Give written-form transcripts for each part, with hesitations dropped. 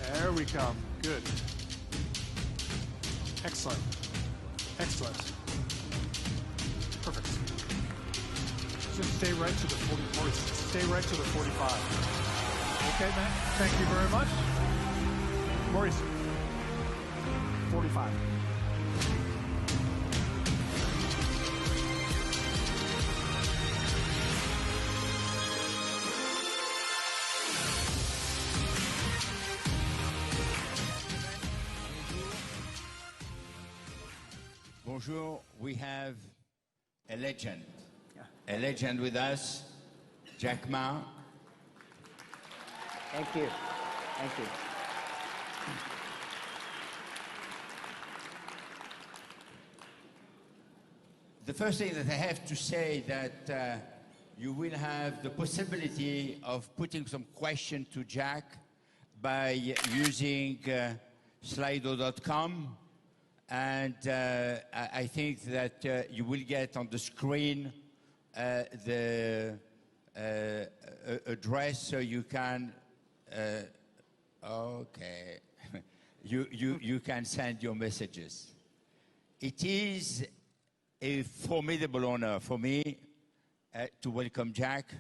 There we come. Good. Excellent. Excellent. Perfect. Just stay right to the 40. Stay right to the 45. Okay, Matt. Thank you very much. Maurice. 45. Bonjour, we have a legend. A legend with us, Jack Ma. Thank you. Thank you. The first thing that I have to say that you will have the possibility of putting some question to Jack by using slido.com. And I think that you will get on the screen the address so you can, okay, you can send your messages. It is a formidable honor for me to welcome Jack.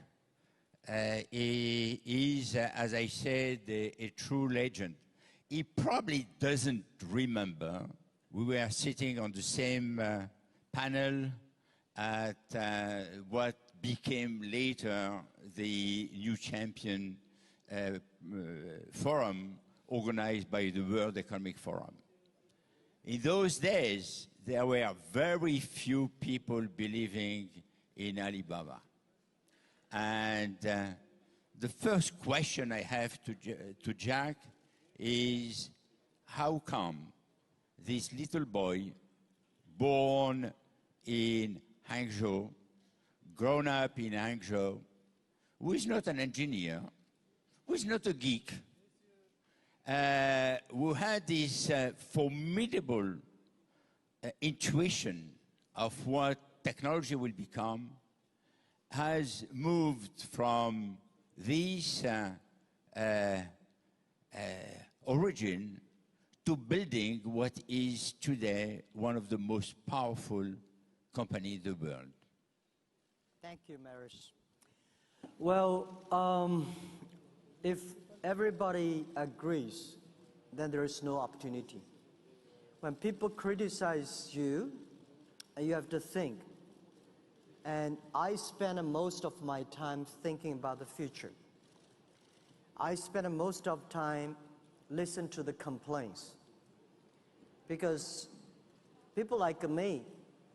He is, as I said, a true legend. He probably doesn't remember. We were sitting on the same panel at what became later the New Champion Forum organized by the World Economic Forum. In those days, there were very few people believing in Alibaba. And the first question I have to Jack is, how come this little boy, born in Hangzhou, grown up in Hangzhou, who is not an engineer, who is not a geek, who had this formidable intuition of what technology will become, has moved from this origin to building what is today one of the most powerful companies in the world. Thank you, Maurice. Well, if everybody agrees, then there is no opportunity. When people criticize you, you have to think. And I spend most of my time thinking about the future. I spend most of time listen to the complaints. Because people like me,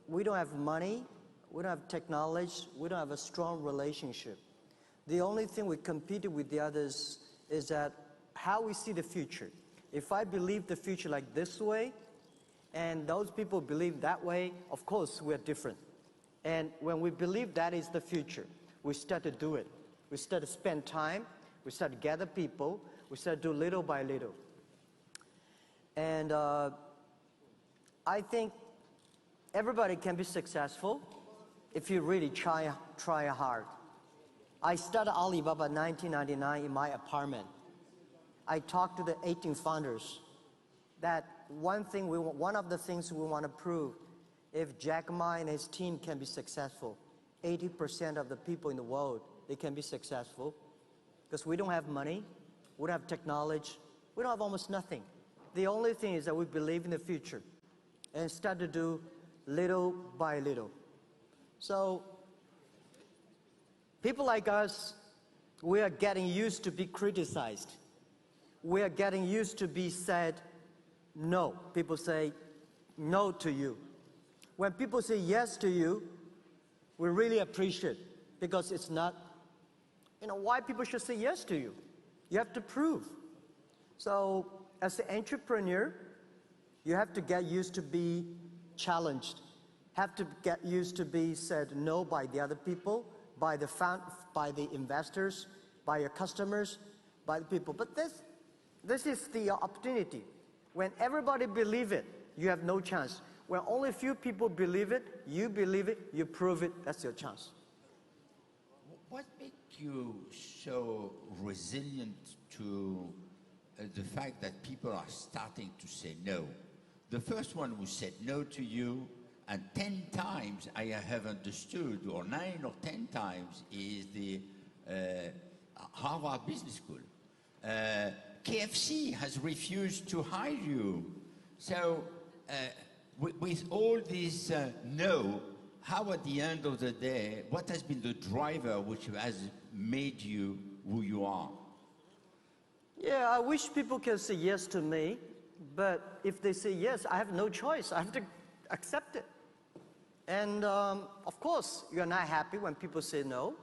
we don't have money, we don't have technology, we don't have a strong relationship. The only thing we compete with the others is that how we see the future. If I believe the future like this way, and those people believe that way, of course we're different. And when we believe that is the future, we start to do it. We start to spend time, we start to gather people, we start to do little by little. And I think everybody can be successful if you really try hard. I started Alibaba in 1999 in my apartment. I talked to the 18 founders that one of the things we want to prove, if Jack Ma and his team can be successful, 80% of the people in the world, they can be successful. Because we don't have money, we don't have technology, we don't have almost nothing. The only thing is that we believe in the future and start to do little by little. So people like us, we are getting used to be criticized. We are getting used to be said no. People say no to you. When people say yes to you, we really appreciate because it's not, why people should say yes to you. You have to prove. So as an entrepreneur, you have to get used to be challenged, have to get used to be said no by the other people, by the investors, by your customers, by the people. But this is the opportunity. When everybody believes it, you have no chance. When only a few people believe it, you prove it, that's your chance. What makes you so resilient to the fact that people are starting to say no. The first one who said no to you, and 10 times I have understood, or 9 or 10 times, is the Harvard Business School. KFC has refused to hire you. So with all this no, how at the end of the day, what has been the driver which has made you who you are? Yeah, I wish people can say yes to me, but if they say yes, I have no choice. I have to accept it. And of course, you're not happy when people say no.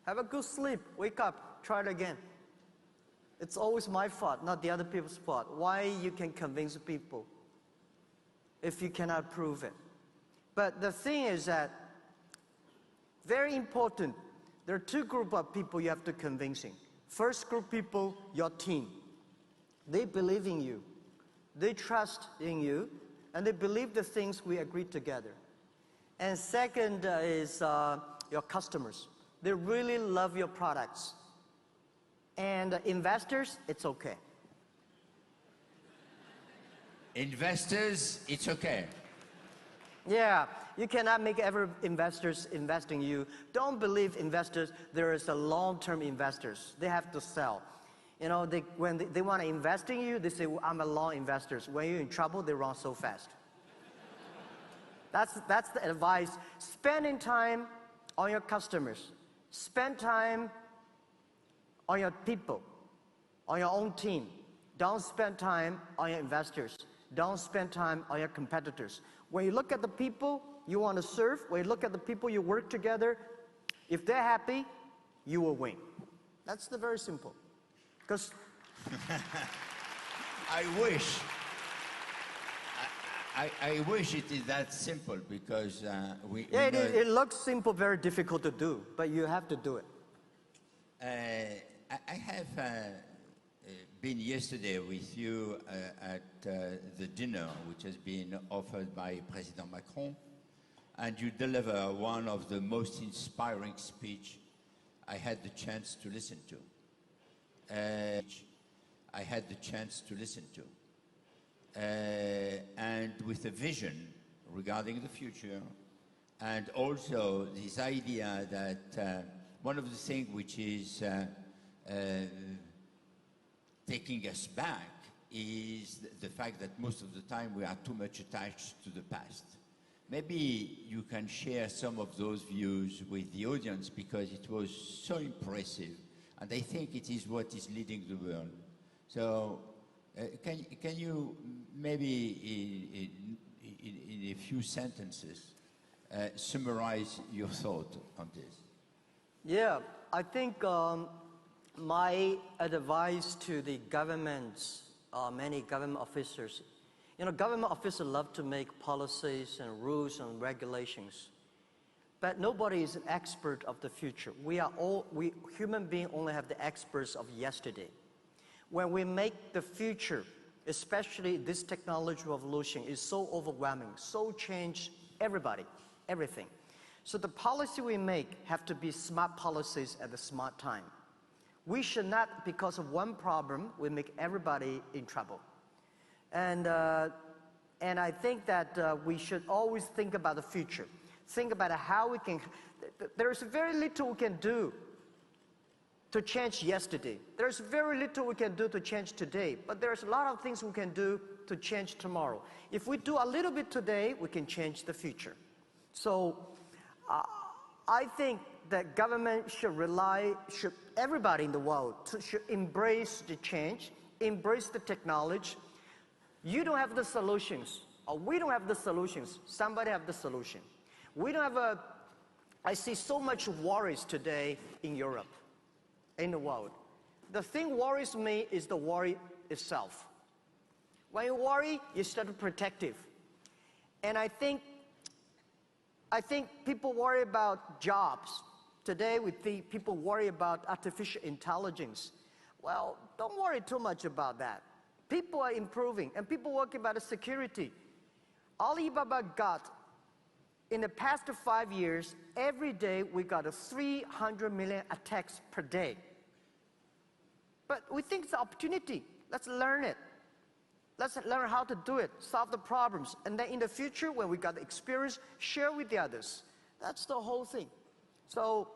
Have a good sleep, wake up, try it again. It's always my fault, not the other people's fault. Why you can convince people if you cannot prove it? But the thing is that, very important, there are two groups of people you have to convincing. First group people, your team. They believe in you. They trust in you, and they believe the things we agreed together. And second is your customers. They really love your products. And investors, it's okay. Investors, it's okay. Yeah, you cannot make every investors invest in you. Don't believe investors, there is a long-term investors. They have to sell. You know, when they want to invest in you, they say, well, I'm a long investor. When you're in trouble, they run so fast. That's the advice. Spending time on your customers. Spend time on your people, on your own team. Don't spend time on your investors. Don't spend time on your competitors. When you look at the people you want to serve, when you look at the people you work together, if they're happy, you will win. That's the very simple. Because I wish it is that simple, because it looks simple, very difficult to do, but you have to do it. I have been yesterday with you at the dinner which has been offered by President Macron, and you deliver one of the most inspiring speech I had the chance to listen to. And with a vision regarding the future, and also this idea that one of the things which is taking us back is the fact that most of the time we are too much attached to the past. Maybe you can share some of those views with the audience, because it was so impressive, and I think it is what is leading the world. So can you maybe in a few sentences summarize your thought on this? Yeah, I think my advice to the governments, many government officers, you know, government officers love to make policies and rules and regulations, but nobody is an expert of the future. We human beings only have the experts of yesterday. When we make the future, especially this technology revolution, is so overwhelming, so change everybody, everything. So the policy we make have to be smart policies at the smart time. We should not, because of one problem, we make everybody in trouble. And I think that we should always think about the future. Think about how we can, there's very little we can do to change yesterday. There's very little we can do to change today, but there's a lot of things we can do to change tomorrow. If we do a little bit today, we can change the future. So I think that government should everybody in the world should embrace the change, embrace the technology. You don't have the solutions, or we don't have the solutions. Somebody have the solution. We don't have I see so much worries today in Europe, in the world. The thing worries me is the worry itself. When you worry, you start protective. And I think people worry about jobs. Today we think people worry about artificial intelligence. Well, don't worry too much about that. People are improving, and people working about the security. Alibaba got, in the past 5 years, every day we got 300 million attacks per day. But we think it's an opportunity. Let's learn it. Let's learn how to do it, solve the problems. And then in the future, when we got the experience, share with the others. That's the whole thing. So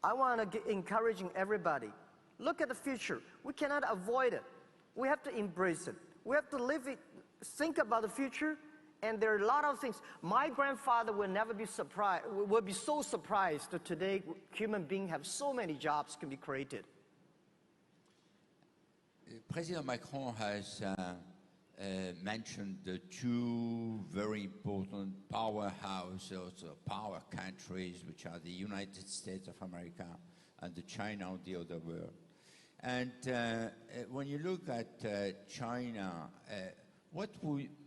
I want to encouraging everybody. Look at the future. We cannot avoid it. We have to embrace it. We have to live it, think about the future. And there are a lot of things. My grandfather will never be surprised, will be so surprised that today human beings have so many jobs can be created. President Macron has mentioned the two very important powerhouses or power countries, which are the United States of America and the China of the other world. And when you look at China,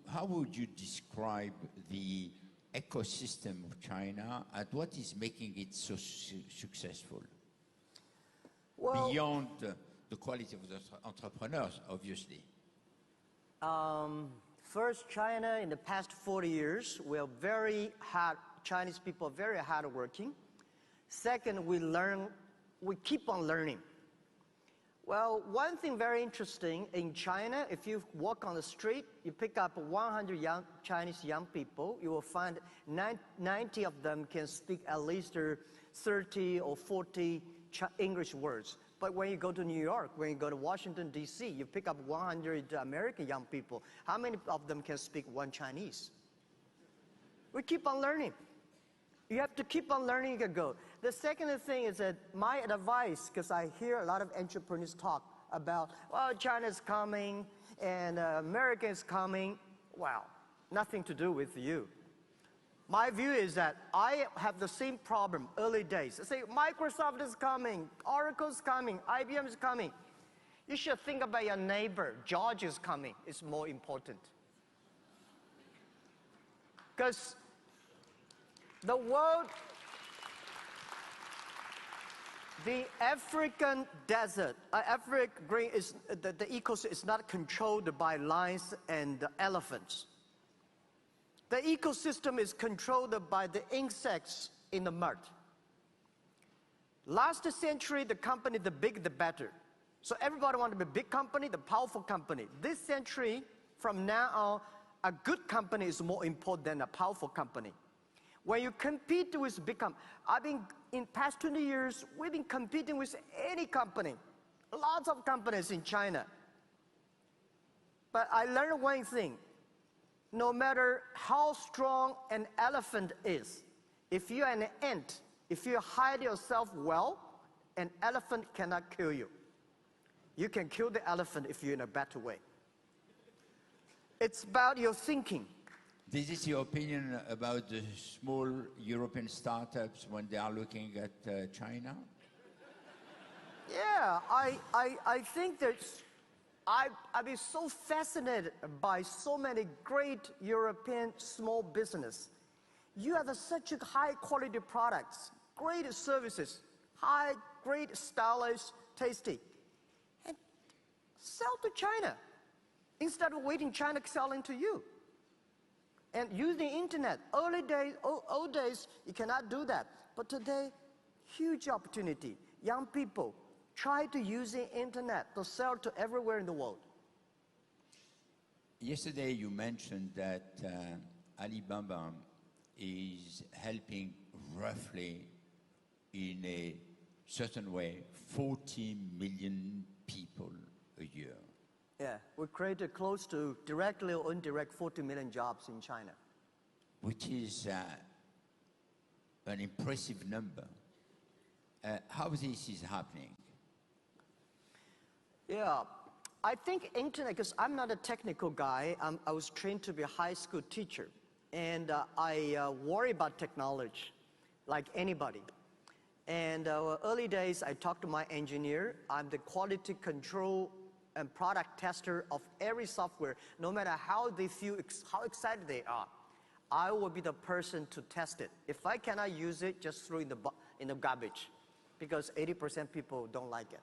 how would you describe the ecosystem of China and what is making it so successful? Well, beyond the quality of the entrepreneurs, obviously. First, China in the past 40 years, Chinese people are very hardworking. Second, we keep on learning. Well, one thing very interesting in China, if you walk on the street, you pick up 100 Chinese young people, you will find 90 of them can speak at least 30 or 40 English words. But when you go to New York, when you go to Washington, D.C., you pick up 100 American young people. How many of them can speak one Chinese? We keep on learning. You have to keep on learning and go. The second thing is that my advice, because I hear a lot of entrepreneurs talk about, well, China's coming and America is coming. Well, nothing to do with you. My view is that I have the same problem early days. I say, Microsoft is coming, Oracle's coming, IBM is coming. You should think about your neighbor. George is coming. It's more important. Because the world, the African desert, African green is the ecosystem is not controlled by lions and elephants. The ecosystem is controlled by the insects in the mud. Last century, the company, the bigger the better. So everybody wanted to be a big company, the powerful company. This century, from now on, a good company is more important than a powerful company. When you compete with big companies, in past 20 years, we've been competing with any company. Lots of companies in China. But I learned one thing. No matter how strong an elephant is, if you're an ant, if you hide yourself well, an elephant cannot kill you. You can kill the elephant if you're in a better way. It's about your thinking. This is your opinion about the small European startups when they are looking at China? Yeah, I think that I've been so fascinated by so many great European small business. You have such high quality products, great services, great stylish, tasty, and sell to China instead of waiting China selling to you. And use the internet. Old days, you cannot do that. But today, huge opportunity. Young people, try to use the internet to sell to everywhere in the world. Yesterday, you mentioned that Alibaba is helping roughly, in a certain way, 40 million people a year. Yeah, we created close to directly or indirect 40 million jobs in China. Which is an impressive number. How this is happening? Yeah, I think internet, because I'm not a technical guy, I was trained to be a high school teacher. And I worry about technology, like anybody. And early days, I talked to my engineer. I'm the quality control and product tester of every software, no matter how they feel, how excited they are. I will be the person to test it. If I cannot use it, just throw it in the garbage, because 80% people don't like it.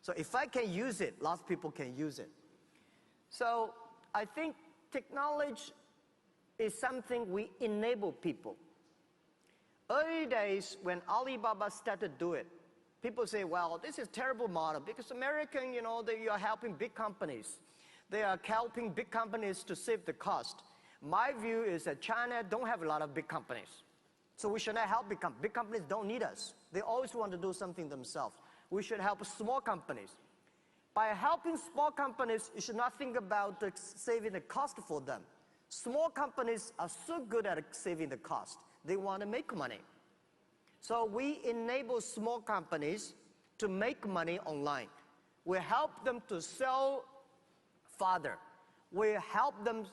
So if I can use it, lots of people can use it. So I think technology is something we enable people. Early days, when Alibaba started to do it, People say, well, this is a terrible model because American, you know, they are helping big companies. They are helping big companies to save the cost. My view is that China don't have a lot of big companies. So we should not help big companies. Big companies don't need us. They always want to do something themselves. We should help small companies. By helping small companies, you should not think about saving the cost for them. Small companies are so good at saving the cost. They want to make money. So we enable small companies to make money online. We help them to sell farther. We help them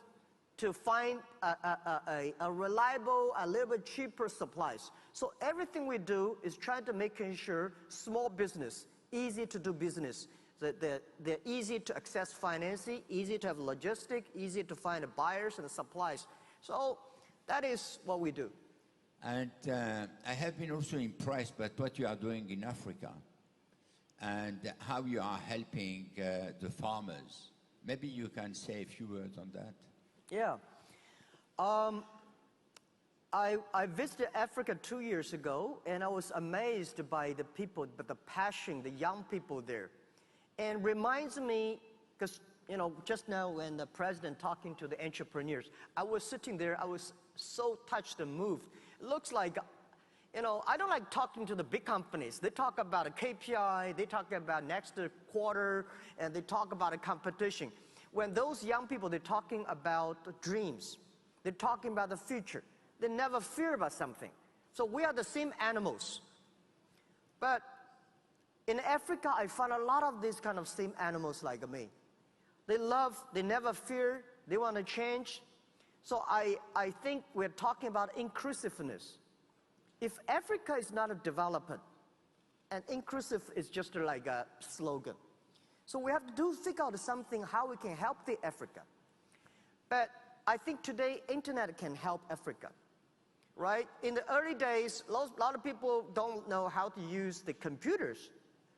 to find a reliable, a little bit cheaper supplies. So everything we do is trying to make sure small business, easy to do business, that they're easy to access financing, easy to have logistics, easy to find the buyers and the supplies. So that is what we do. And I have been also impressed by what you are doing in Africa and how you are helping the farmers. Maybe you can say a few words on that. Yeah. I visited Africa 2 years ago, and I was amazed by the people, by the passion, the young people there. And reminds me, because, you know, just now when the president talking to the entrepreneurs, I was sitting there, I was so touched and moved. It looks like, you know, I don't like talking to the big companies. They talk about a KPI, they talk about next quarter, and they talk about a competition. When those young people, they're talking about dreams. They're talking about the future. They never fear about something. So we are the same animals. But in Africa, I found a lot of these kind of same animals like me. They love, they never fear, they want to change. So I think we're talking about inclusiveness. If Africa is not a development, and inclusive is just like a slogan. So we have to figure out something how we can help the Africa. But I think today internet can help Africa, right? In the early days, a lot of people don't know how to use the computers.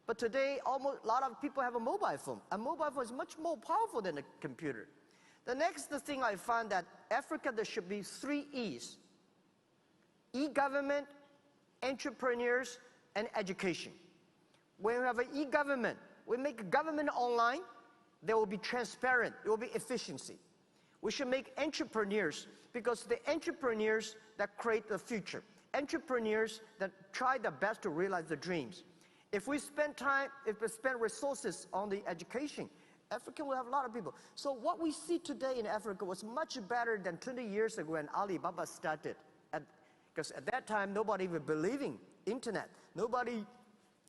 But today, almost a lot of people have a mobile phone. A mobile phone is much more powerful than a computer. The next thing I found that Africa, there should be 3 E's. E-government, entrepreneurs, and education. When we have an e-government, we make government online, there will be transparent, there will be efficiency. We should make entrepreneurs, because the entrepreneurs that create the future. Entrepreneurs that try their best to realize their dreams. If we spend time, if we spend resources on the education, Africa will have a lot of people. So what we see today in Africa was much better than 20 years ago when Alibaba started. Because at that time, nobody even believing internet.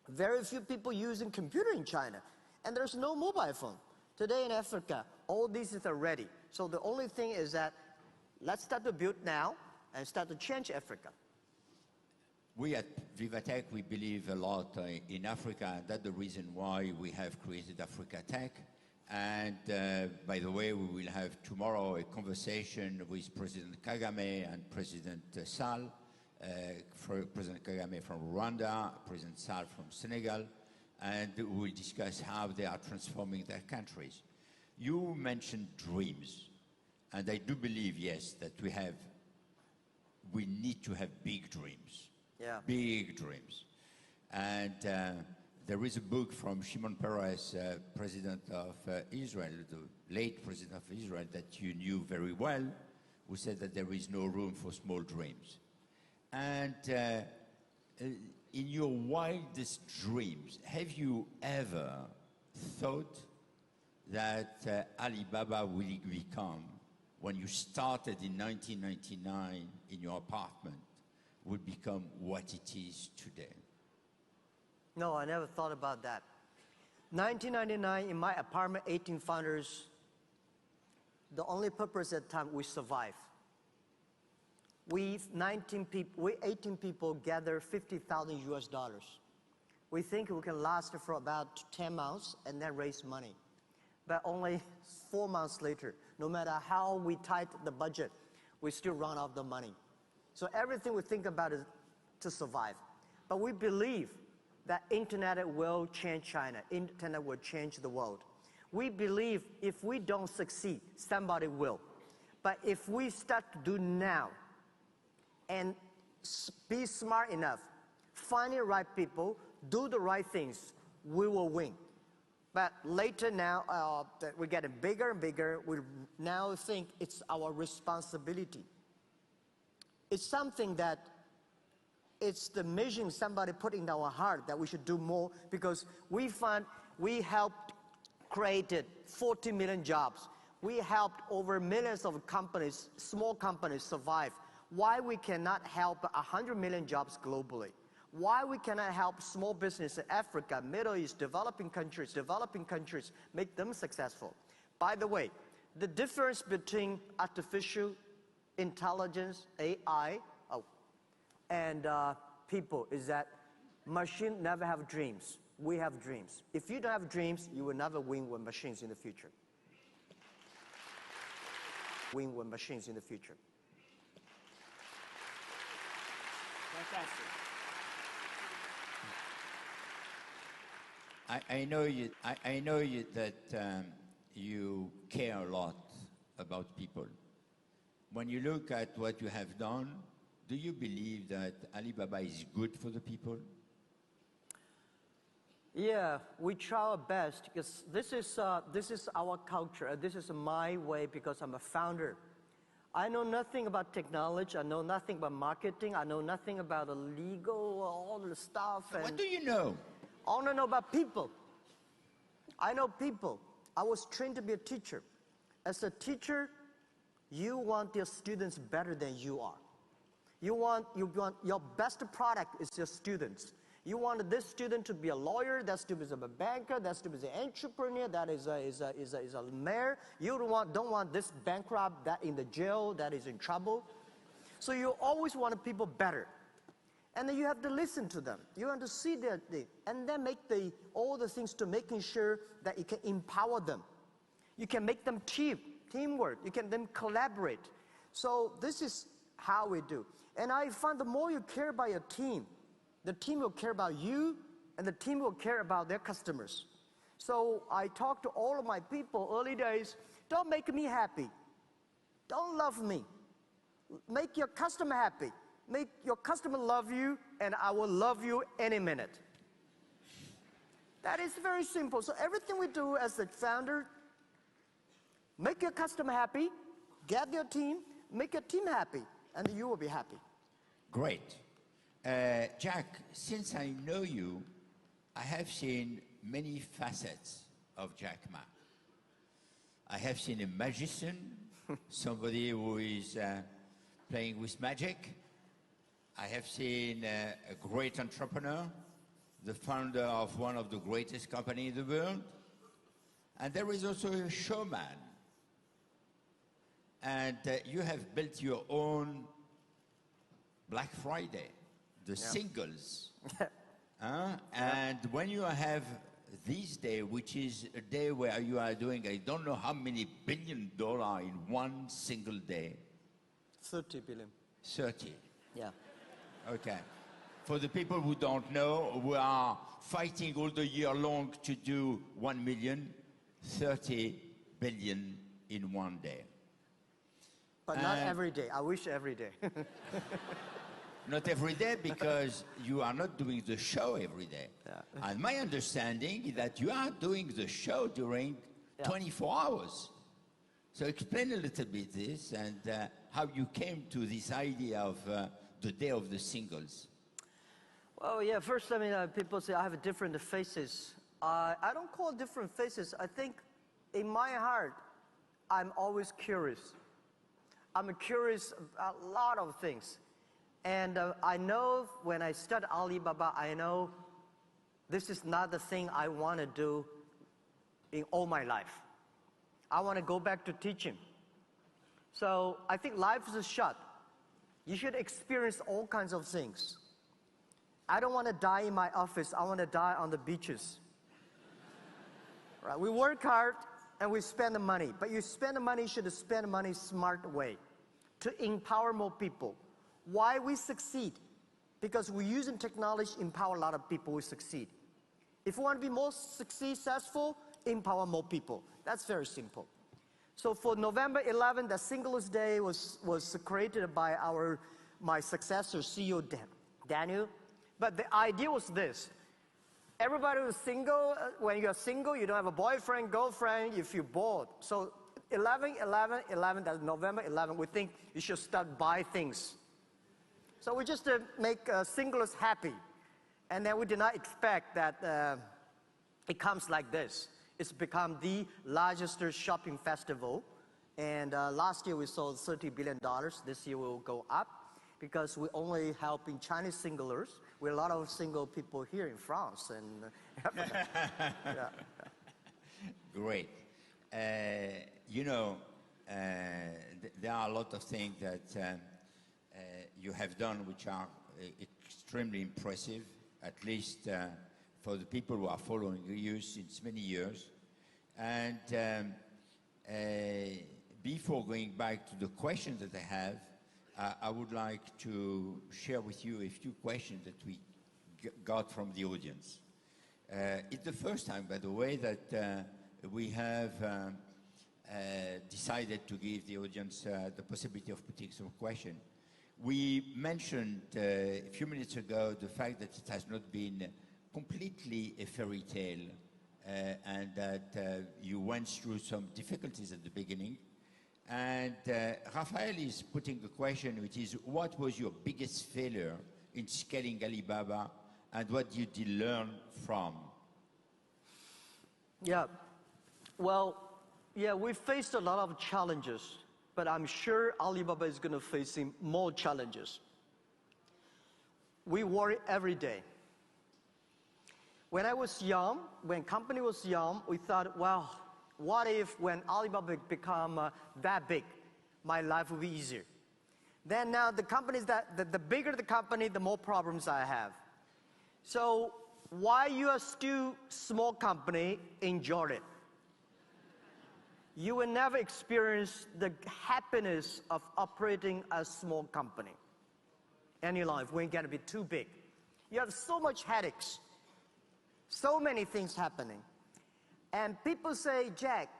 Very few people using computer in China. And there's no mobile phone. Today in Africa, all these are ready. So the only thing is that let's start to build now and start to change Africa. We at Vivatech, we believe a lot in Africa. That's the reason why we have created Africa Tech. And by the way, we will have tomorrow a conversation with President Kagame and President Sall. President Kagame from Rwanda, President Sall from Senegal, and we will discuss how they are transforming their countries. You mentioned dreams, and I do believe, yes, that we need to have big dreams. Yeah. Big dreams. And there is a book from Shimon Peres, President of Israel, the late President of Israel, that you knew very well, who said that there is no room for small dreams. And in your wildest dreams, have you ever thought that Alibaba will become, when you started in 1999 in your apartment, would become what it is today? No, I never thought about that. 1999, in my apartment, 18 founders, the only purpose at the time, we survive. We 18 people gather $50,000 US. We think we can last for about 10 months and then raise money. But only 4 months later, no matter how we tighten the budget, we still run out of the money. So everything we think about is to survive. But we believe that internet will change China. Internet will change the world. We believe if we don't succeed, somebody will. But if we start to do now, and be smart enough, find the right people do the right things, we will win. But later now, that we're getting bigger and bigger, we now think it's our responsibility. It's something that it's the mission somebody put in our heart that we should do more, because we find we helped created 40 million jobs. We helped over millions of companies, small companies survive. Why we cannot help 100 million jobs globally? Why we cannot help small business in Africa, Middle East, developing countries, make them successful? By the way, the difference between artificial intelligence, AI, and people is that machine never have dreams. We have dreams. If you don't have dreams, you will never win with machines in the future. Win with machines in the future. Fantastic. I know you that you care a lot about people. When you look at what you have done, do you believe that Alibaba is good for the people? Yeah, we try our best, because this is our culture. This is my way, because I'm a founder. I know nothing about technology. I know nothing about marketing. I know nothing about the legal, all the stuff. And What do you know? I want to know about people. I know people. I was trained to be a teacher. As a teacher, you want your students better than you are. You want your best product is your students. You want this student to be a lawyer, that student is a banker, that student is an entrepreneur, that is a mayor. You don't want this bankrupt, that in the jail, that is in trouble. So you always want people better. And then you have to listen to them. You want to see their thing, and then make all the things to making sure that you can empower them. You can make them teamwork. You can then collaborate. So this is how we do. And I find the more you care about your team, the team will care about you, and the team will care about their customers. So I talk to all of my people early days, don't make me happy. Don't love me. Make your customer happy. Make your customer love you, and I will love you any minute. That is very simple. So everything we do as a founder, make your customer happy, get your team, make your team happy, and you will be happy. Great. Jack, since I know you, I have seen many facets of Jack Ma. I have seen a magician, somebody who is playing with magic. I have seen a great entrepreneur, the founder of one of the greatest companies in the world. And there is also a showman. And you have built your own Black Friday, the singles. And when you have this day, which is a day where you are doing, I don't know how many $1 billion in one single day. 30 billion. 30. Yeah. Okay. For the people who don't know, we are fighting all the year long to do 1 million, 30 billion in one day. But not every day. I wish every day. Not every day, because you are not doing the show every day. Yeah. And my understanding is that you are doing the show during 24 hours. So explain a little bit this, and how you came to this idea of the day of the singles. Well, yeah, first, I mean, people say I have different faces. I don't call it different faces. I think in my heart, I'm always curious. I'm curious about a lot of things. And I know when I start Alibaba, I know this is not the thing I want to do in all my life. I want to go back to teaching. So I think life is short. You should experience all kinds of things. I don't want to die in my office. I want to die on the beaches. Right? We work hard and we spend the money. But you spend the money, you should spend the money smart way to empower more people. Why we succeed? Because we're using technology to empower a lot of people who succeed. If we want to be more successful, empower more people. That's very simple. So for November 11, the Singles Day was created by my successor, CEO Daniel. But the idea was this. Everybody who's single, when you're single, you don't have a boyfriend, girlfriend, you feel bored. So 11, that's November 11, we think you should start buy things. So we just make singlers happy. And then we did not expect that it comes like this. It's become the largest shopping festival. And last year we sold $30 billion. This year will go up because we're only helping Chinese singlers. We're a lot of single people here in France and yeah. Great. You know, there are a lot of things that you have done which are extremely impressive, at least for the people who are following you since many years. And before going back to the questions that I have, I would like to share with you a few questions that we got from the audience. It's the first time, by the way, that we have decided to give the audience the possibility of putting some questions. We mentioned a few minutes ago the fact that it has not been completely a fairy tale and that you went through some difficulties at the beginning. And Raphael is putting a question, which is, what was your biggest failure in scaling Alibaba, and what did you learn from? Yeah, well, yeah, we faced a lot of challenges, but I'm sure Alibaba is going to face more challenges. We worry every day. When I was young, when company was young, we thought, well, what if when Alibaba become that big, my life will be easier? Then now the companies the bigger the company, the more problems I have. So while you are still small company, enjoy it. You will never experience the happiness of operating a small company in your life when you get to be too big. You have so much headaches, so many things happening. And people say, Jack,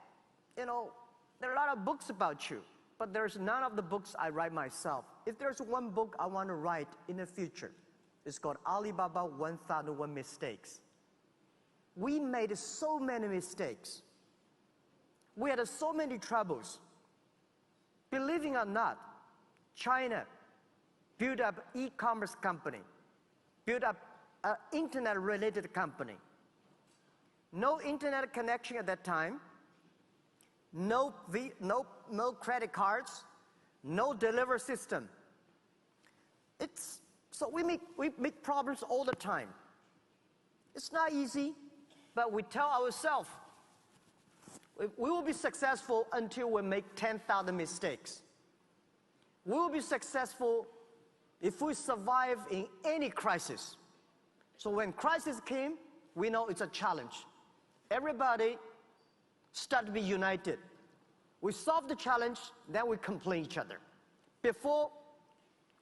you know, there are a lot of books about you, but there's none of the books I write myself. If there's one book I want to write in the future, it's called Alibaba 1001 Mistakes. We made so many mistakes. We had so many troubles. Believing or not, China built up e-commerce company, built up an internet-related company. No internet connection at that time, no credit cards, no delivery system. So we make problems all the time. It's not easy, but we tell ourselves, we will be successful until we make 10,000 mistakes. We will be successful if we survive in any crisis. So when crisis came, we know it's a challenge. Everybody start to be united. We solve the challenge, then we complain each other. Before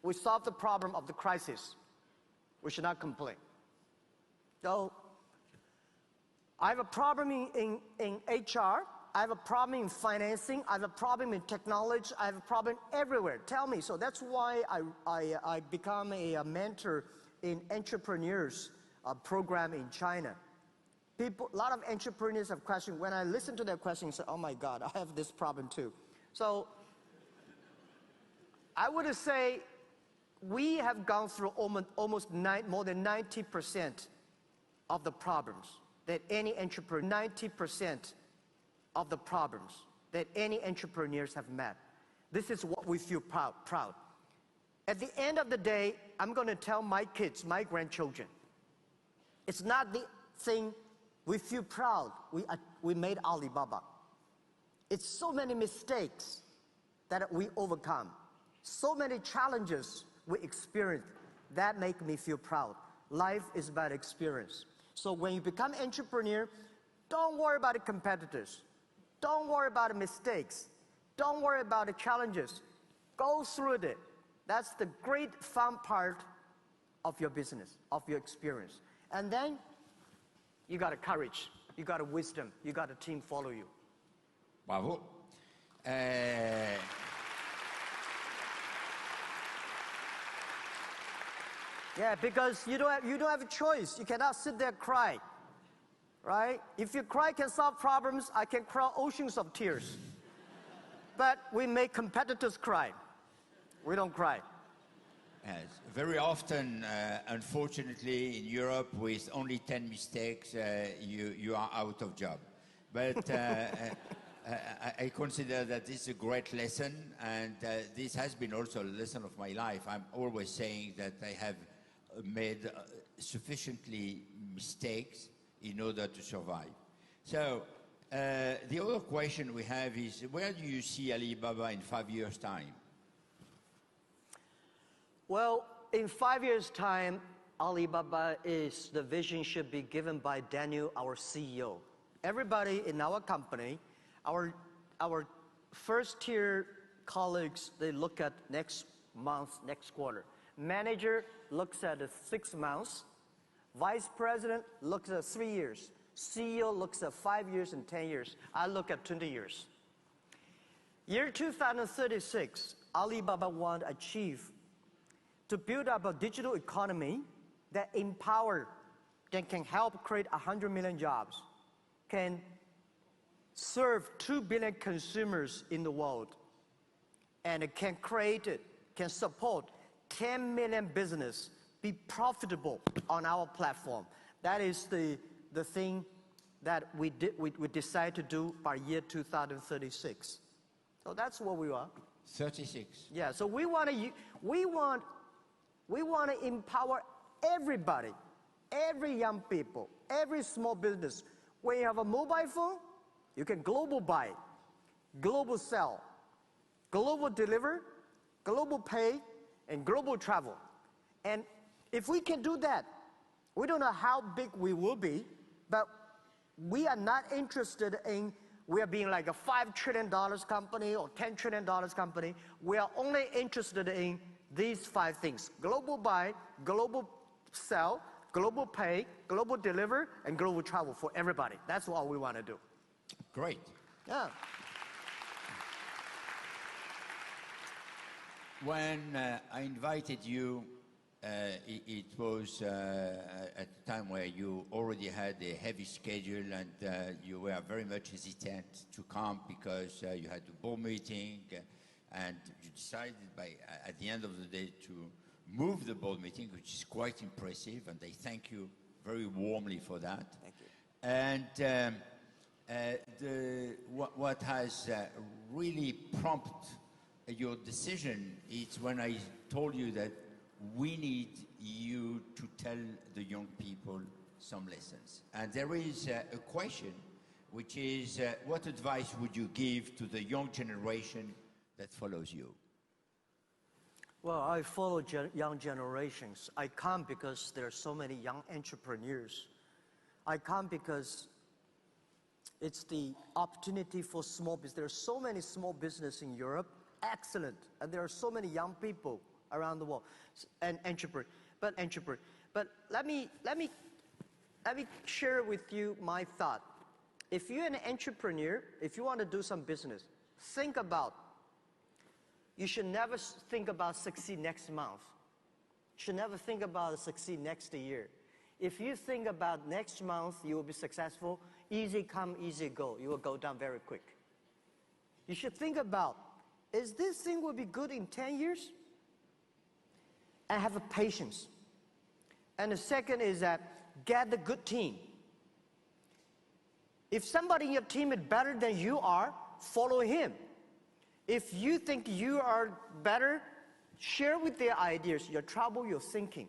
we solve the problem of the crisis, we should not complain. So I have a problem in HR, I have a problem in financing, I have a problem in technology, I have a problem everywhere. Tell me. So that's why I become a mentor in entrepreneurs program in China. A lot of entrepreneurs have questions. When I listen to their questions, I say, oh my God, I have this problem too. So I would say we have gone through almost more than 90% of the problems that any entrepreneur, 90% of the problems that any entrepreneurs have met. This is what we feel proud. At the end of the day, I'm going to tell my kids, my grandchildren, it's not the thing we feel proud we made Alibaba. It's so many mistakes that we overcome, so many challenges we experience that make me feel proud. Life is about experience. So when you become an entrepreneur, don't worry about the competitors. Don't worry about the mistakes. Don't worry about the challenges. Go through it. That's the great fun part of your business, of your experience. And then you got a courage, you got a wisdom, you got a team follow you. Bravo. Yeah, because you don't have a choice. You cannot sit there and cry, right? If you cry can solve problems, I can cry oceans of tears. But we make competitors cry. We don't cry. Yes. Very often, unfortunately, in Europe, with only 10 mistakes, you are out of job. But I consider that this is a great lesson, and this has been also a lesson of my life. I'm always saying that I have made sufficiently mistakes in order to survive. So the other question we have is, where do you see Alibaba in 5 years' time? Well, in 5 years' time, Alibaba is, the vision should be given by Daniel, our CEO. Everybody in our company, our first-tier colleagues, they look at next month, next quarter. Manager looks at 6 months. Vice president looks at 3 years. CEO looks at 5 years and 10 years. I look at 20 years. Year 2036, Alibaba want to achieve to build up a digital economy that empower, that can help create 100 million jobs, can serve 2 billion consumers in the world, and it can create it, can support 10 million business, be profitable on our platform. That is the thing that we decide to do by year 2036. So that's what we are. 36. Yeah, so we want to empower everybody, every young people, every small business. When you have a mobile phone, you can global buy, global sell, global deliver, global pay, and global travel. And if we can do that, we don't know how big we will be, but we are not interested in we are being like a $5 trillion company or $10 trillion company. We are only interested in these 5 things: global buy, global sell, global pay, global deliver, and global travel for everybody. That's what we want to do. Great. Yeah. When I invited you, it was at a time where you already had a heavy schedule, and you were very much hesitant to come because you had a board meeting, and you decided at the end of the day to move the board meeting, which is quite impressive, and I thank you very warmly for that. Thank you. And what has really prompted your decision is when I told you that we need you to tell the young people some lessons. And there is a question, which is, what advice would you give to the young generation that follows you? Well, I follow young generations. I come because there are so many young entrepreneurs. I come because it's the opportunity for small business. There are so many small businesses in Europe, excellent, and there are so many young people around the world, and entrepreneurs. But let me share with you my thought. If you're an entrepreneur, if you want to do some business, think about. You should never think about succeed next month. You should never think about succeed next year. If you think about next month you will be successful, easy come, easy go. You will go down very quick. You should think about, is this thing will be good in 10 years? And have a patience. And the second is that get a good team. If somebody in your team is better than you are, follow him. If you think you are better, share with their ideas, your trouble, your thinking.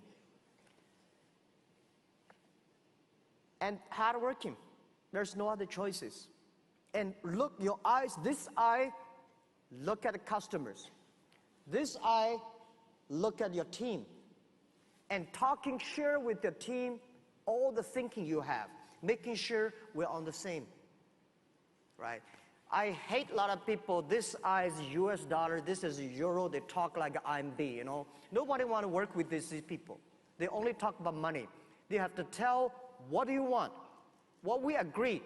And hardworking. There's no other choices. And look, your eyes, this eye, look at the customers. This eye, look at your team. And share with your team all the thinking you have, making sure we're on the same, right? I hate a lot of people, this eye is US dollar, this is euro, they talk like RMB, you know. Nobody want to work with these people. They only talk about money. They have to tell, what do you want? What we agree,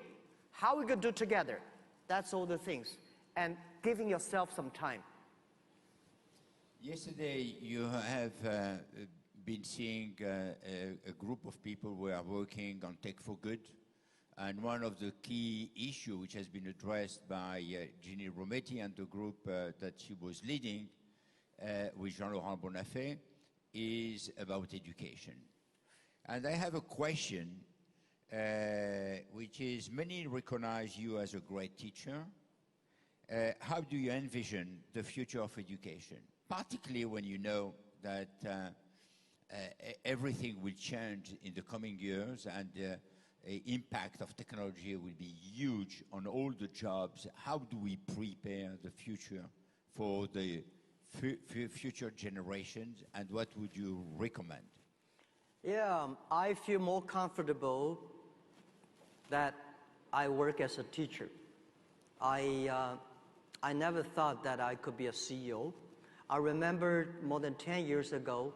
how we could do together. That's all the things. And giving yourself some time. Yesterday you have been seeing a group of people who are working on Tech for Good. And one of the key issues which has been addressed by Ginny Rometty and the group that she was leading with Jean-Laurent Bonafé is about education. And I have a question, which is many recognize you as a great teacher. How do you envision the future of education, particularly when you know that everything will change in the coming years and the impact of technology will be huge on all the jobs? How do we prepare the future for the future generations, and what would you recommend? Yeah, I feel more comfortable that I work as a teacher. I never thought that I could be a CEO. I remember more than 10 years ago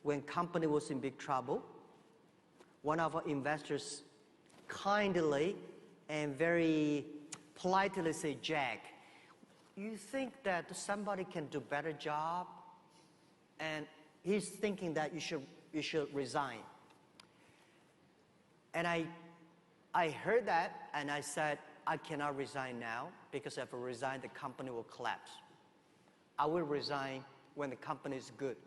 when company was in big trouble, one of our investors kindly and very politely said, "Jack, you think that somebody can do better job?" And he's thinking that you should resign. And I heard that and I said, I cannot resign now, because if I resign, the company will collapse. I will resign when the company is good.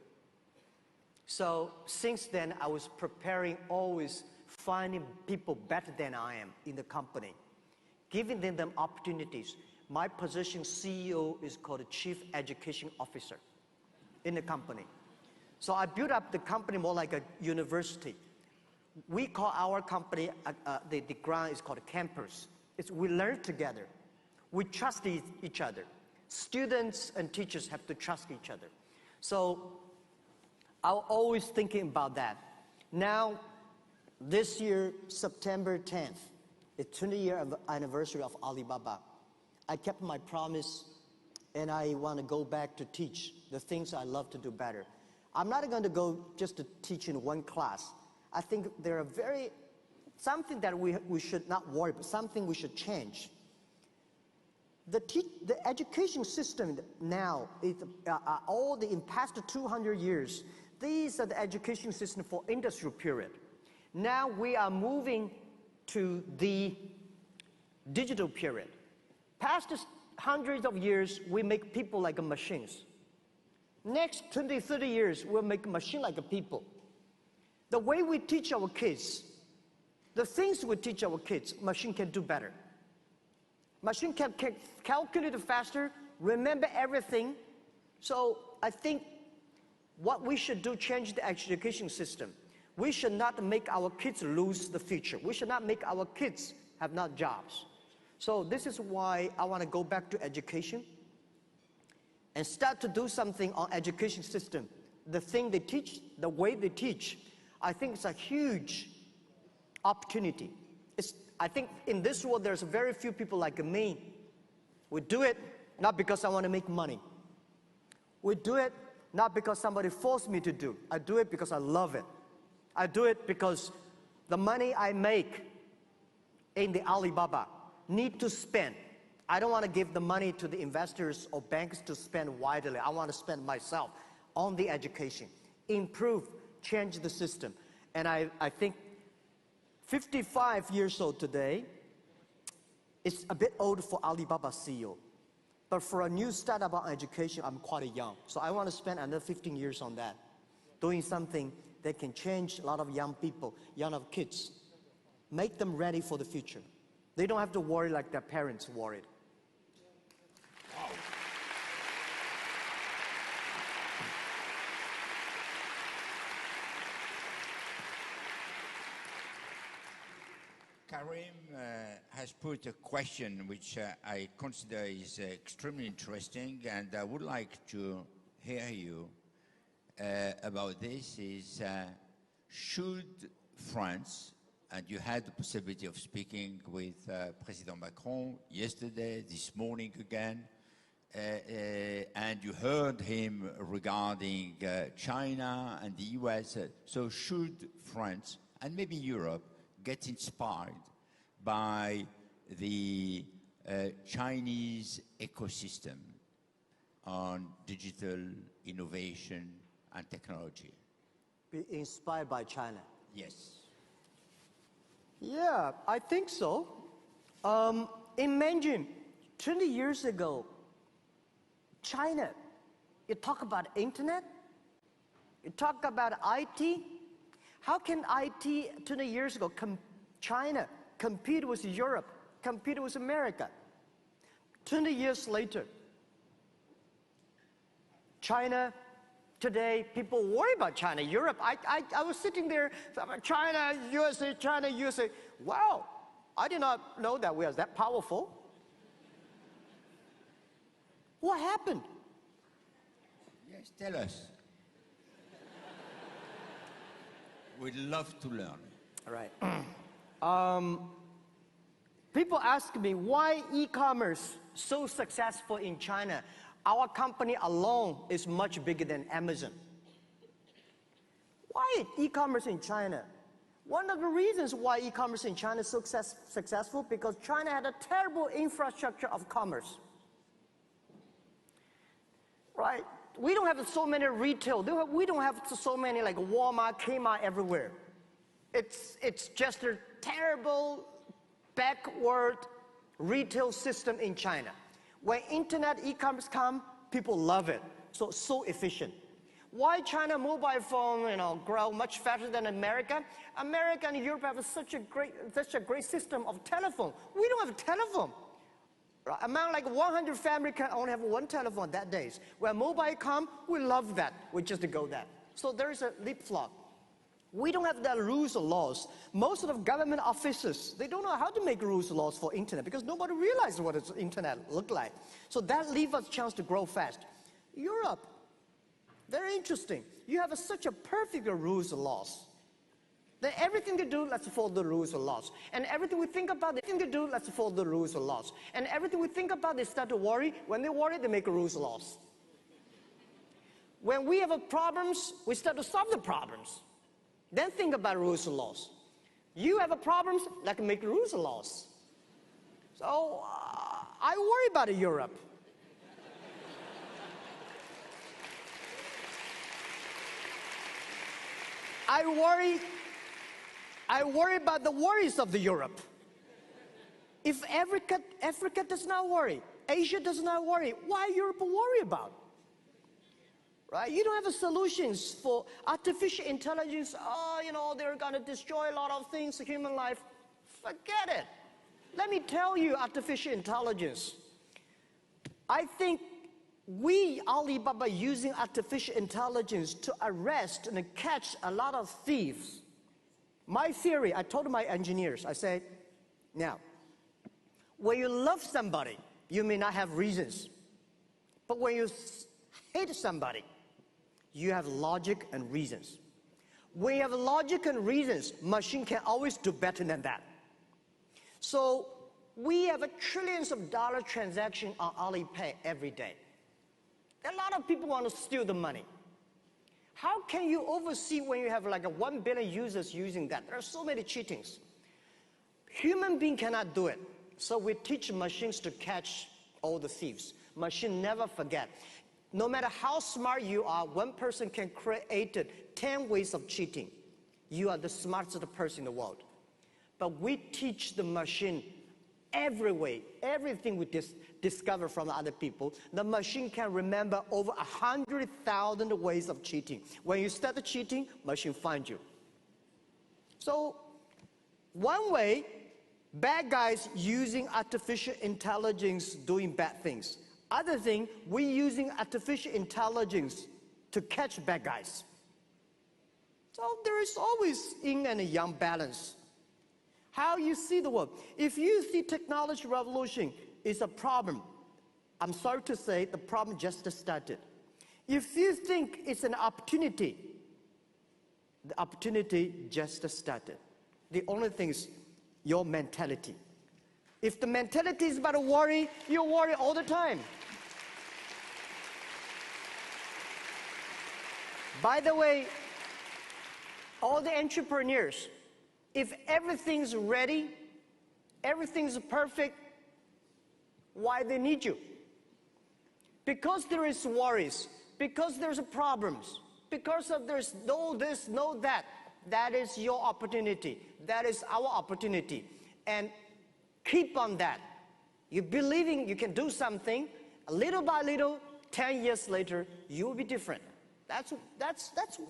So since then, I was preparing, always finding people better than I am in the company, giving them opportunities. My position, CEO, is called Chief Education Officer in the company. So I built up the company more like a university. We call our company, the ground is called a campus. We learn together. We trust each other. Students and teachers have to trust each other. So I'm always thinking about that. Now, this year, September 10th, it's 20-year anniversary of Alibaba. I kept my promise, and I want to go back to teach the things I love to do better. I'm not going to go just to teach in one class. I think there are something that we should not worry about, something we should change. The education system now, is in past 200 years, these are the education system for industrial period. Now we are moving to the digital period. Past hundreds of years, we make people like machines. Next 20, 30 years, we'll make a machine like a people. The way we teach our kids, the things we teach our kids, machine can do better. Machine can calculate faster, remember everything. So I think what we should do, change the education system. We should not make our kids lose the future. We should not make our kids have not jobs. So this is why I want to go back to education and start to do something on education system. The thing they teach, the way they teach, I think it's a huge opportunity. I think in this world there's very few people like me. We do it not because I want to make money. We do it not because somebody forced me to do. I do it because I love it. I do it because the money I make in the Alibaba need to spend. I don't want to give the money to the investors or banks to spend widely. I want to spend myself on the education, improve, change the system. And I think 55 years old today, it's a bit old for Alibaba CEO. But for a new startup on education, I'm quite young. So I want to spend another 15 years on that, doing something that can change a lot of young people, young kids, make them ready for the future. They don't have to worry like their parents worried. Wow. Karim has put a question which I consider is extremely interesting, and I would like to hear you about this. Should France, and you had the possibility of speaking with President Macron yesterday, this morning again, and you heard him regarding China and the US. So should France and maybe Europe get inspired by the Chinese ecosystem on digital innovation and technology? be inspired by China? Yes. Yeah, I think so. Imagine 20 years ago, China, you talk about internet, you talk about IT. How can IT 20 years ago, China compete with Europe, compete with America? 20 years later, China, today, people worry about China, Europe. I was sitting there, China, USA. Wow, I did not know that we are that powerful. What happened? Yes, tell us. We'd love to learn. All right. People ask me, why e-commerce so successful in China? Our company alone is much bigger than Amazon. Why e-commerce in China? One of the reasons why e-commerce in China is so successful, because China had a terrible infrastructure of commerce. Right? We don't have so many retail. We don't have so many like Walmart, Kmart everywhere. It's just a terrible backward retail system in China. When internet e-commerce come, people love it. So efficient. Why China mobile phone, grow much faster than America? America and Europe have such a great system of telephone. We don't have a telephone. Right? Among like 100 families can only have one telephone that days. When mobile come, we love that. We just go that. So there is a leapfrog. We don't have the rules or laws. Most of the government officers, they don't know how to make rules or laws for internet because nobody realizes what the internet look like. So that leaves us a chance to grow fast. Europe, very interesting. You have such a perfect rules and laws. Then everything they do, let's follow the rules and laws. And everything we think about, let's follow the rules and laws. And everything we think about, they start to worry. When they worry, they make rules and laws. When we have problems, we start to solve the problems. Then think about rules and laws. You have a problems, like make rules and laws. So I worry about Europe. I worry about the worries of the Europe. If Africa does not worry, Asia does not worry, why Europe worry about? Right? You don't have solutions for artificial intelligence. They're going to destroy a lot of things, human life. Forget it. Let me tell you, artificial intelligence. I think we, Alibaba, using artificial intelligence to arrest and catch a lot of thieves. My theory, I told my engineers, I said, now, when you love somebody, you may not have reasons. But when you hate somebody, you have logic and reasons. When you have logic and reasons, machine can always do better than that. So we have trillions of dollar transaction on Alipay every day. A lot of people want to steal the money. How can you oversee when you have like 1 billion users using that? There are so many cheatings. Human being cannot do it. So we teach machines to catch all the thieves. Machine never forget. No matter how smart you are, one person can create 10 ways of cheating. You are the smartest person in the world. But we teach the machine every way, everything we discover from other people. The machine can remember over 100,000 ways of cheating. When you start cheating, machine finds you. So one way, bad guys using artificial intelligence doing bad things. Other thing, we using artificial intelligence to catch bad guys. So there is always yin and a yang balance. How you see the world. If you see technology revolution is a problem, I'm sorry to say the problem just started. If you think it's an opportunity, the opportunity just started. The only thing is your mentality. If the mentality is about worry, you worry all the time. By the way, all the entrepreneurs, if everything's ready, everything's perfect, why they need you? Because there is worries, because there's problems. because of there's no this, no that. That is your opportunity. That is our opportunity. And keep on that. You're believing you can do something, little by little, 10 years later, you will be different. That's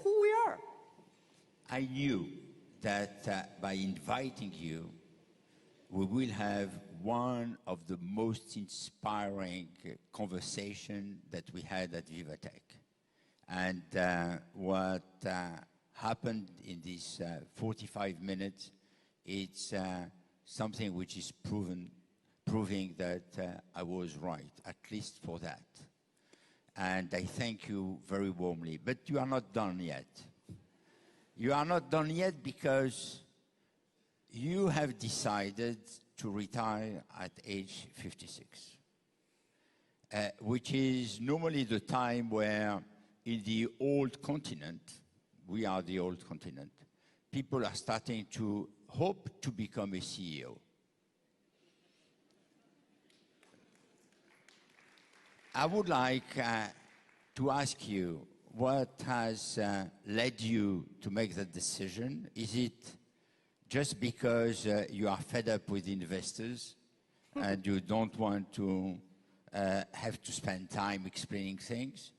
who we are. I knew that by inviting you, we will have one of the most inspiring conversations that we had at Vivatech. And what happened in these 45 minutes, it's something which is proving that I was right, at least for that. And I thank you very warmly. But you are not done yet. You are not done yet because you have decided to retire at age 56, which is normally the time where in the old continent, we are the old continent, people are starting to hope to become a CEO. I would like to ask you what has led you to make that decision. Is it just because you are fed up with investors and you don't want to have to spend time explaining things?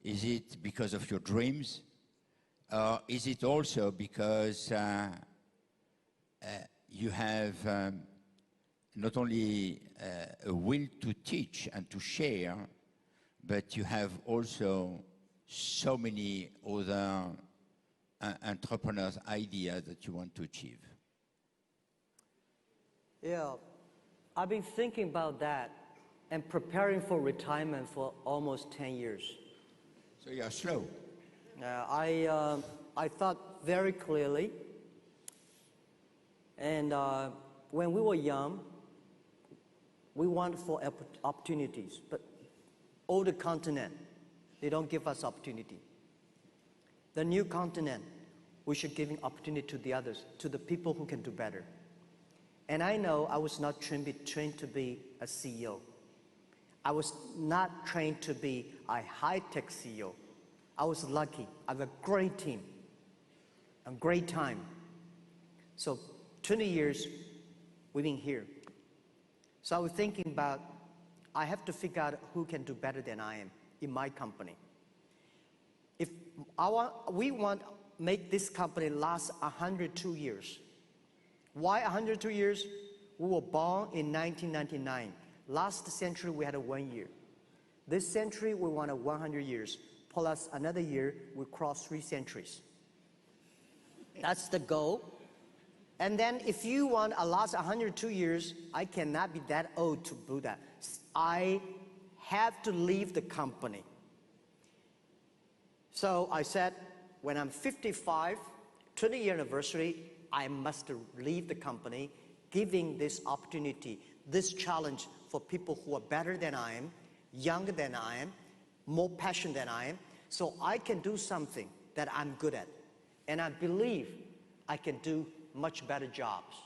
Is it because of your dreams? Or is it also because you have not only a will to teach and to share, but you have also so many other entrepreneurs' ideas that you want to achieve? Yeah, I've been thinking about that and preparing for retirement for almost 10 years. So you're slow. I thought very clearly, and when we were young, we want for opportunities, but older continent, they don't give us opportunity. The new continent, we should give opportunity to the others, to the people who can do better. And I know I was not trained to be a CEO. I was not trained to be a high-tech CEO. I was lucky. I have a great team, a great time. So 20 years, we've been here. So I was thinking about, I have to figure out who can do better than I am in my company. If we want to make this company last 102 years. Why 102 years? We were born in 1999. Last century, we had a 1 year. This century, we want 100 years. Plus another year, we cross 3 centuries. That's the goal. And then if you want to last 102 years, I cannot be that old to do that. I have to leave the company. So I said, when I'm 55, 20-year anniversary, I must leave the company, giving this opportunity, this challenge for people who are better than I am, younger than I am, more passionate than I am, so I can do something that I'm good at. And I believe I can do much better jobs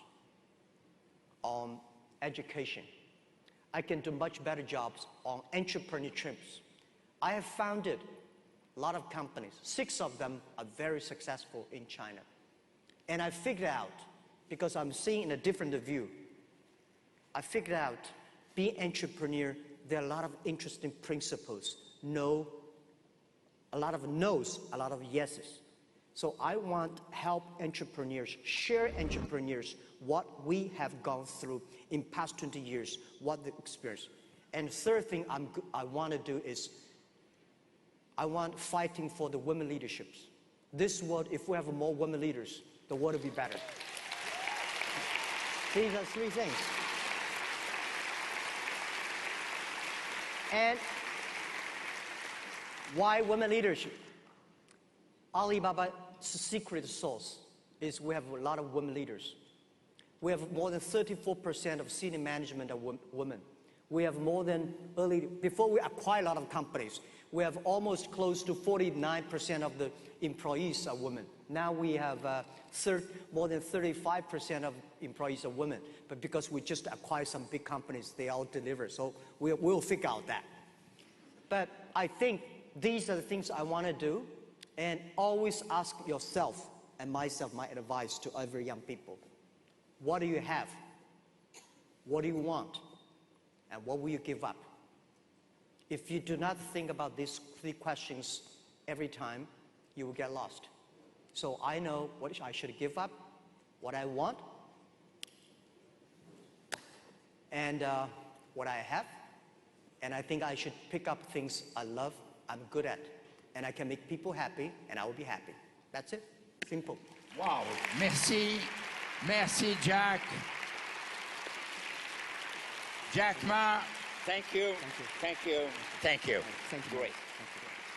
on education. I can do much better jobs on entrepreneurships. I have founded a lot of companies. 6 of them are very successful in China. And I figured out, because I'm seeing in a different view, I figured out being entrepreneur, there are a lot of interesting principles. No, a lot of no's, a lot of yeses. So I want to help entrepreneurs, share entrepreneurs, what we have gone through in past 20 years, what the experience. And third thing I want to do is, I want fighting for the women leaderships. This world, if we have more women leaders, the world will be better. These are 3 things. And why women leadership? Alibaba's secret sauce is we have a lot of women leaders. We have more than 34% of senior management are women. We have more than before we acquire a lot of companies, we have almost close to 49% of the employees are women. Now we have more than 35% of employees are women. But because we just acquired some big companies, they all deliver. So we'll figure out that. But I think these are the things I want to do. And always ask yourself and myself, my advice to every young people. What do you have? What do you want? And what will you give up? If you do not think about these 3 questions every time, you will get lost. So I know what I should give up, what I want, and what I have. And I think I should pick up things I love, I'm good at, and I can make people happy, and I will be happy. That's it. Simple. Wow. Merci. Merci, Jack. Jack Ma. Thank you. Thank you. Thank you. Thank you. Great.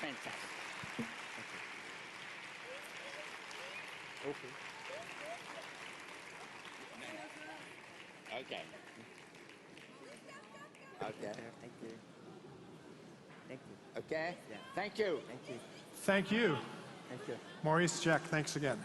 Fantastic. Okay. Okay. Okay. Thank you. Thank you. Okay? Yeah. Thank you. Thank you. Thank you. Thank you. Maurice, Jack, thanks again.